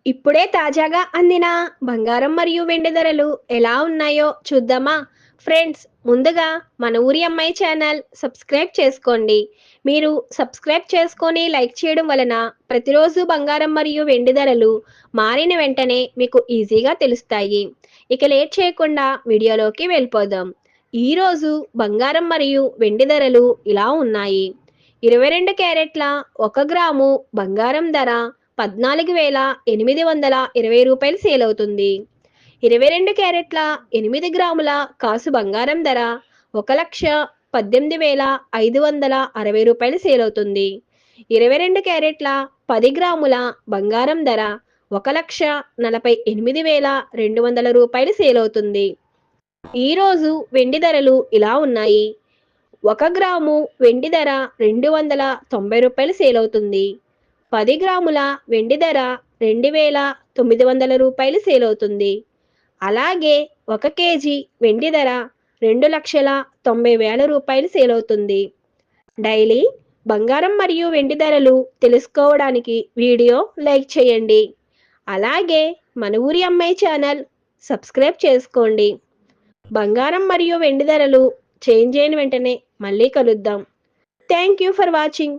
ఇప్పుడే తాజాగా అందిన బంగారం మరియు వెండి ధరలు ఎలా ఉన్నాయో చూద్దామా ఫ్రెండ్స్. ముందుగా మన ఊరి అమ్మాయి ఛానల్ సబ్స్క్రైబ్ చేసుకోండి. మీరు సబ్స్క్రైబ్ చేసుకొని లైక్ చేయడం వలన ప్రతిరోజు బంగారం మరియు వెండి ధరలు మారిన వెంటనే మీకు ఈజీగా తెలుస్తాయి. ఇక లేట్ చేయకుండా వీడియోలోకి వెళ్ళిపోదాం. ఈరోజు బంగారం మరియు వెండి ధరలు ఇలా ఉన్నాయి. 22 క్యారెట్ల 1 గ్రాము బంగారం ధర 14,820 రూపాయలు సేల్ అవుతుంది. 22 క్యారెట్ల 8 గ్రాముల కాసు బంగారం ధర 1,18,560 రూపాయలు సేల్ అవుతుంది. 22 క్యారెట్ల 10 గ్రాముల బంగారం ధర 1,48,200 రూపాయలు సేల్ అవుతుంది. ఈరోజు వెండి ధరలు ఇలా ఉన్నాయి. 1 గ్రాము వెండి ధర 290 రూపాయలు సేల్ అవుతుంది. 10 గ్రాముల వెండి ధర 2,900 రూపాయలు సేల్ అవుతుంది. అలాగే 1 కేజీ వెండి ధర 2,90,000 రూపాయలు సేల్ అవుతుంది. డైలీ బంగారం మరియు వెండి ధరలు తెలుసుకోవడానికి వీడియో లైక్ చేయండి. అలాగే మన ఊరి అమ్మాయి ఛానల్ సబ్స్క్రైబ్ చేసుకోండి. బంగారం మరియు వెండి ధరలు చేంజ్ అయిన వెంటనే మళ్ళీ కలుద్దాం. Thank you for watching.